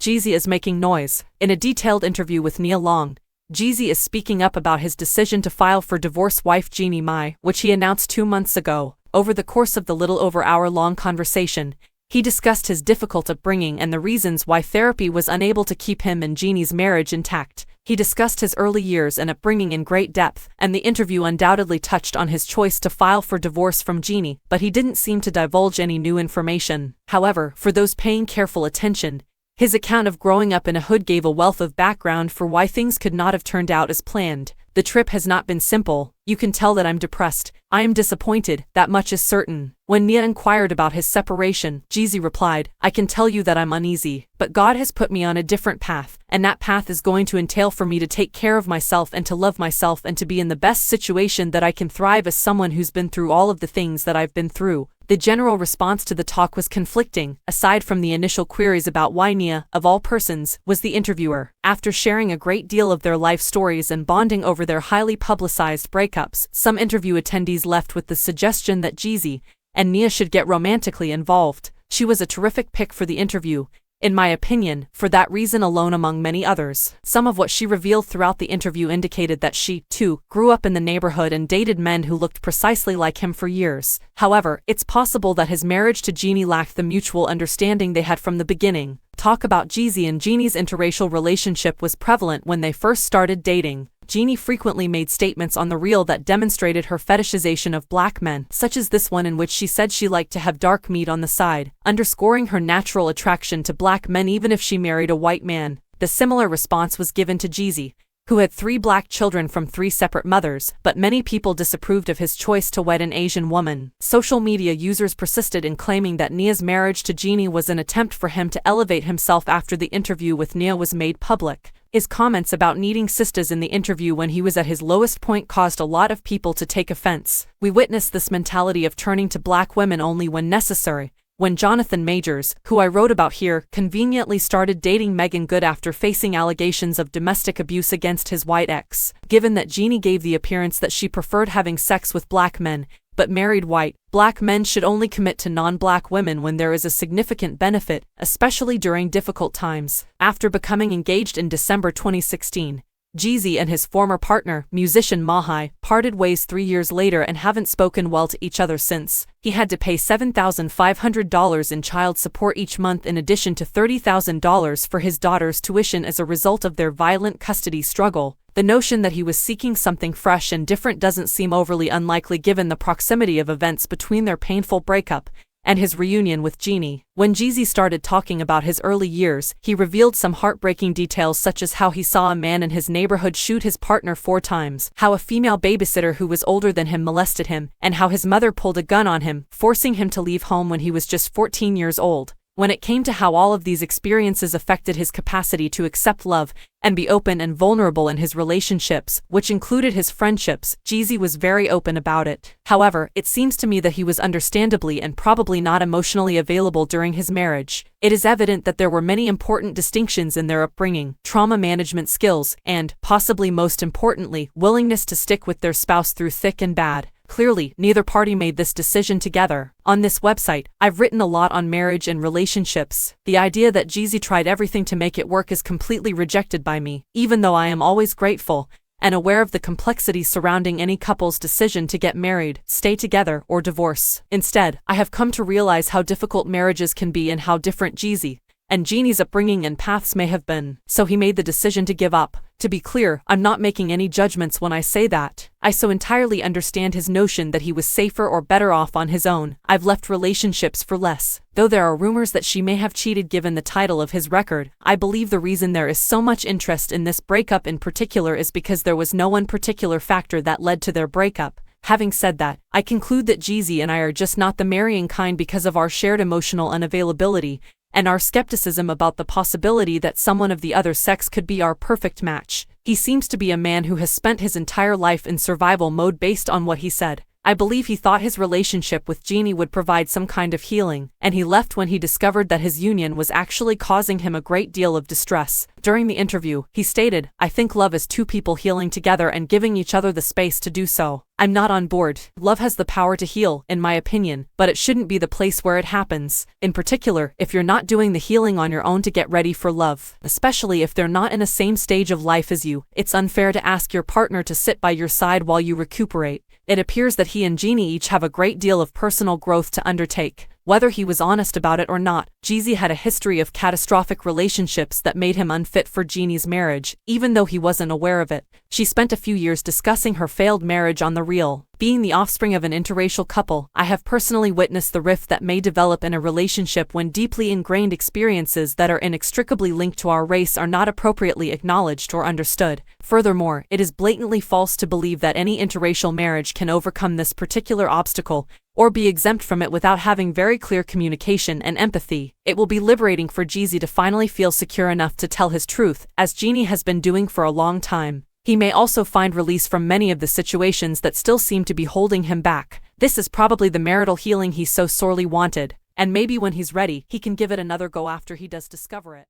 Jeezy is making noise. In a detailed interview with Nia Long, Jeezy is speaking up about his decision to file for divorce wife Jeannie Mai, which he announced 2 months ago. Over the course of the little over hour-long conversation, he discussed his difficult upbringing and the reasons why therapy was unable to keep him and Jeannie's marriage intact. He discussed his early years and upbringing in great depth, and the interview undoubtedly touched on his choice to file for divorce from Jeannie, but he didn't seem to divulge any new information. However, for those paying careful attention, his account of growing up in a hood gave a wealth of background for why things could not have turned out as planned. The trip has not been simple. You can tell that I'm depressed. I am disappointed, that much is certain. When Nia inquired about his separation, Jeezy replied, I can tell you that I'm uneasy, but God has put me on a different path, and that path is going to entail for me to take care of myself and to love myself and to be in the best situation that I can thrive as someone who's been through all of the things that I've been through. The general response to the talk was conflicting, aside from the initial queries about why Nia, of all persons, was the interviewer. After sharing a great deal of their life stories and bonding over their highly publicized breakups, some interview attendees left with the suggestion that Jeezy and Nia should get romantically involved. She was a terrific pick for the interview, in my opinion, for that reason alone among many others. Some of what she revealed throughout the interview indicated that she, too, grew up in the neighborhood and dated men who looked precisely like him for years. However, it's possible that his marriage to Jeannie lacked the mutual understanding they had from the beginning. Talk about Jeezy and Jeannie's interracial relationship was prevalent when they first started dating. Jeannie frequently made statements on the reel that demonstrated her fetishization of black men, such as this one in which she said she liked to have dark meat on the side, underscoring her natural attraction to black men even if she married a white man. The similar response was given to Jeezy, who had 3 black children from 3 separate mothers, but many people disapproved of his choice to wed an Asian woman. Social media users persisted in claiming that Nia's marriage to Jeannie was an attempt for him to elevate himself after the interview with Nia was made public. His comments about needing sisters in the interview when he was at his lowest point caused a lot of people to take offense. We witnessed this mentality of turning to black women only when necessary. When Jonathan Majors, who I wrote about here, conveniently started dating Megan Good after facing allegations of domestic abuse against his white ex. Given that Jeannie gave the appearance that she preferred having sex with black men, but married white, black men should only commit to non-black women when there is a significant benefit, especially during difficult times. After becoming engaged in December 2016, Jeezy and his former partner, musician Mai, parted ways 3 years later and haven't spoken well to each other since. He had to pay $7,500 in child support each month in addition to $30,000 for his daughter's tuition as a result of their violent custody struggle. The notion that he was seeking something fresh and different doesn't seem overly unlikely given the proximity of events between their painful breakup and his reunion with Jeannie. When Jeezy started talking about his early years, he revealed some heartbreaking details such as how he saw a man in his neighborhood shoot his partner 4 times, how a female babysitter who was older than him molested him, and how his mother pulled a gun on him, forcing him to leave home when he was just 14 years old. When it came to how all of these experiences affected his capacity to accept love and be open and vulnerable in his relationships, which included his friendships, Jeezy was very open about it. However, it seems to me that he was understandably and probably not emotionally available during his marriage. It is evident that there were many important distinctions in their upbringing, trauma management skills, and, possibly most importantly, willingness to stick with their spouse through thick and bad. Clearly, neither party made this decision together. On this website, I've written a lot on marriage and relationships. The idea that Jeezy tried everything to make it work is completely rejected by me, even though I am always grateful and aware of the complexities surrounding any couple's decision to get married, stay together, or divorce. Instead, I have come to realize how difficult marriages can be and how different Jeezy and Jeannie's upbringing and paths may have been. So he made the decision to give up. To be clear, I'm not making any judgments when I say that. I so entirely understand his notion that he was safer or better off on his own. I've left relationships for less. Though there are rumors that she may have cheated given the title of his record, I believe the reason there is so much interest in this breakup in particular is because there was no one particular factor that led to their breakup. Having said that, I conclude that Jeezy and I are just not the marrying kind because of our shared emotional unavailability and our skepticism about the possibility that someone of the other sex could be our perfect match. He seems to be a man who has spent his entire life in survival mode based on what he said. I believe he thought his relationship with Jeannie would provide some kind of healing, and he left when he discovered that his union was actually causing him a great deal of distress. During the interview, he stated, "I think love is two people healing together and giving each other the space to do so. I'm not on board. Love has the power to heal, in my opinion, but it shouldn't be the place where it happens. In particular, if you're not doing the healing on your own to get ready for love, especially if they're not in the same stage of life as you, it's unfair to ask your partner to sit by your side while you recuperate." It appears that he and Jeannie each have a great deal of personal growth to undertake. Whether he was honest about it or not, Jeezy had a history of catastrophic relationships that made him unfit for Jeannie's marriage, even though he wasn't aware of it. She spent a few years discussing her failed marriage on The Real. Being the offspring of an interracial couple, I have personally witnessed the rift that may develop in a relationship when deeply ingrained experiences that are inextricably linked to our race are not appropriately acknowledged or understood. Furthermore, it is blatantly false to believe that any interracial marriage can overcome this particular obstacle, or be exempt from it without having very clear communication and empathy. It will be liberating for Jeezy to finally feel secure enough to tell his truth, as Jeannie has been doing for a long time. He may also find release from many of the situations that still seem to be holding him back. This is probably the marital healing he so sorely wanted, and maybe when he's ready, he can give it another go after he does discover it.